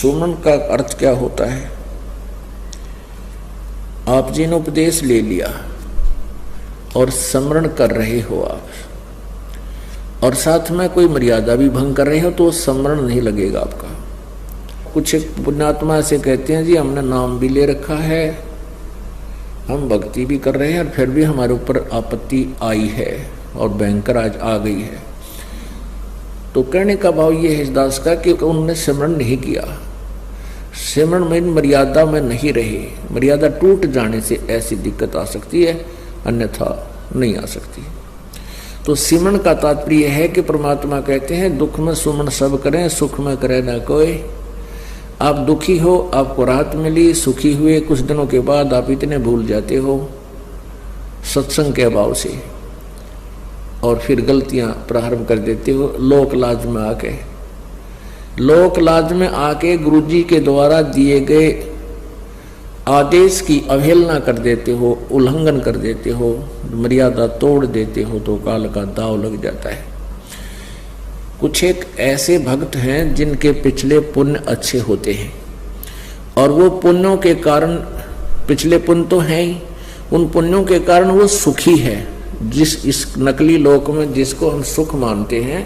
सुमन का अर्थ क्या होता है? आप जिन उपदेश ले लिया और स्मरण कर रहे हो आप, और साथ में कोई मर्यादा भी भंग कर रहे हो, तो स्मरण नहीं लगेगा आपका। कुछ पुण्यात्मा ऐसे कहते हैं जी हमने नाम भी ले रखा है, हम भक्ति भी कर रहे हैं, और फिर भी हमारे ऊपर आपत्ति आई है और भयंकर आज आ गई है। तो कहने का भाव ये है इस दास का कि उन्होंने सिमरण नहीं किया, सिमरण में मर्यादा में नहीं रहे। मर्यादा टूट जाने से ऐसी दिक्कत आ सकती है, अन्यथा नहीं आ सकती। तो सिमरण का तात्पर्य है कि परमात्मा कहते हैं दुख में सुमन सब करें, सुख में करे ना कोई। आप दुखी हो, आपको राहत मिली, सुखी हुए, कुछ दिनों के बाद आप इतने भूल जाते हो सत्संग के अभाव से, और फिर गलतियां प्रारंभ कर देते हो। लोक लाज में आके गुरुजी के द्वारा दिए गए आदेश की अवहेलना कर देते हो, उल्लंघन कर देते हो, मर्यादा तोड़ देते हो, तो काल का दाव लग जाता है। कुछ एक ऐसे भक्त हैं जिनके पिछले पुण्य अच्छे होते हैं, और वो पुण्यों के कारण, पिछले पुण्य तो हैं ही, उन पुण्यों के कारण वो सुखी है। जिस इस नकली लोक में जिसको हम सुख मानते हैं,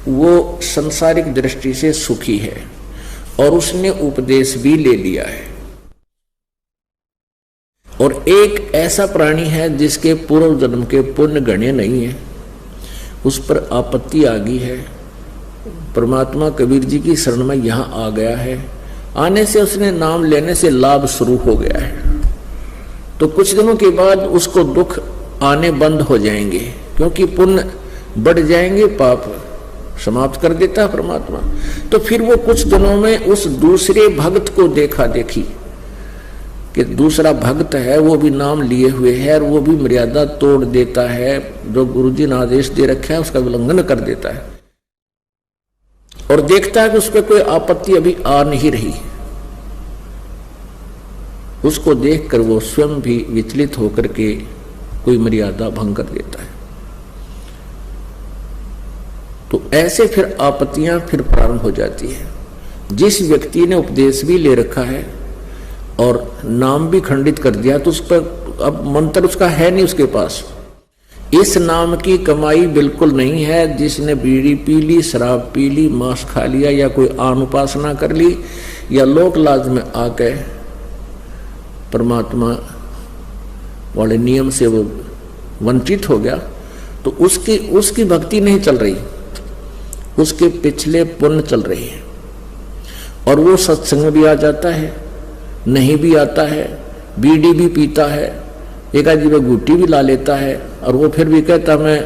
वो संसारिक दृष्टि से सुखी है, और उसने उपदेश भी ले लिया है। और एक ऐसा प्राणी है जिसके पूर्व जन्म के पुण्य गणे नहीं है, उस पर आपत्ति आ गई है। परमात्मा कबीर जी की शरण में यहाँ आ गया है, आने से उसने नाम लेने से लाभ शुरू हो गया है। तो कुछ दिनों के बाद उसको दुख आने बंद हो जाएंगे, क्योंकि पुण्य बढ़ जाएंगे, पाप समाप्त कर देता है परमात्मा। तो फिर वो कुछ दिनों में उस दूसरे भक्त को देखा देखी कि दूसरा भक्त है, वो भी नाम लिए हुए है, और वो भी मर्यादा तोड़ देता है, जो गुरुजी ने आदेश दे रखा है उसका उल्लंघन कर देता है, और देखता है कि उस पर कोई आपत्ति अभी आ नहीं रही। उसको देखकर वो स्वयं भी विचलित होकर के कोई मर्यादा भंग कर देता है। तो ऐसे फिर आपत्तियां फिर प्रारंभ हो जाती है। जिस व्यक्ति ने उपदेश भी ले रखा है और नाम भी खंडित कर दिया, तो उस पर अब मंत्र उसका है नहीं उसके पास। इस नाम की कमाई बिल्कुल नहीं है। जिसने बीड़ी पी ली, शराब पी ली, मांस खा लिया, या कोई आन उपासना कर ली, या लोक लाज में आके परमात्मा वाले नियम से वो वंचित हो गया, तो उसकी भक्ति नहीं चल रही, उसके पिछले पुण्य चल रही है। और वो सत्संग में भी आ जाता है, नहीं भी आता है, बीड़ी भी पीता है, एक आदमी में गुट्टी भी ला लेता है, और वो फिर भी कहता मैं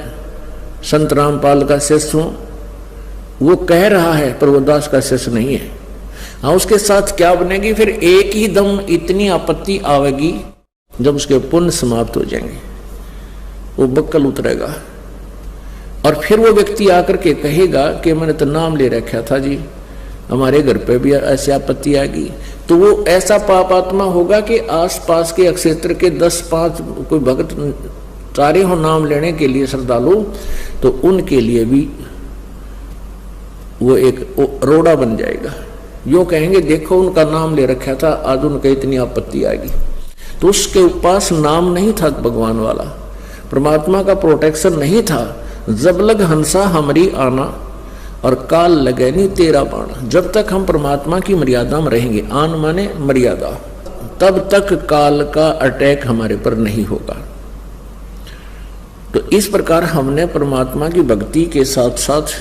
संत रामपाल का शिष्य हूं। वो कह रहा है पर वो दास का शिष्य नहीं है। हाँ, उसके साथ क्या बनेगी? फिर एक ही दम इतनी आपत्ति आवेगी जब उसके पुण्य समाप्त हो जाएंगे, वो बक्कल उतरेगा, और फिर वो व्यक्ति आकर के कहेगा कि मैंने तो नाम ले रखा था जी, हमारे घर पे भी ऐसी आपत्ति आएगी। तो वो ऐसा पापात्मा होगा कि आसपास के क्षेत्र के 10-5 कोई भक्त चारे हो नाम लेने के लिए श्रद्धालु, तो उनके लिए भी वो एक रोड़ा बन जाएगा। यो कहेंगे देखो उनका नाम ले रखा था, आज उनका इतनी आपत्ति आएगी। तो उसके पास नाम नहीं था भगवान वाला, परमात्मा का प्रोटेक्शन नहीं था। जब लग हंसा हमारी आना, और काल लगे नहीं तेरा बाण। जब तक हम परमात्मा की मर्यादा में रहेंगे, आन माने मर्यादा, तब तक काल का अटैक हमारे पर नहीं होगा। तो इस प्रकार हमने परमात्मा की भक्ति के साथ साथ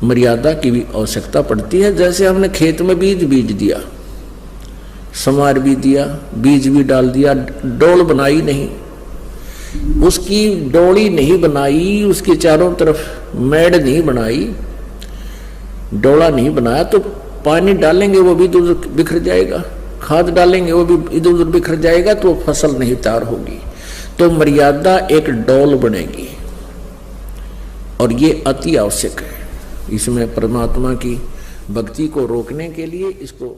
मर्यादा की भी आवश्यकता पड़ती है। जैसे हमने खेत में बीज दिया, समार भी दिया, बीज भी डाल दिया, डोल बनाई नहीं, उसकी डोली नहीं बनाई, उसके चारों तरफ मेड़ नहीं बनाई, डोला नहीं बनाया, तो पानी डालेंगे वो भी इधर उधर बिखर जाएगा, खाद डालेंगे वो भी इधर उधर बिखर जाएगा, तो फसल नहीं तैयार होगी। तो मर्यादा एक डोल बनेगी, और ये अति आवश्यक है। इसमें परमात्मा की भक्ति को रोकने के लिए इसको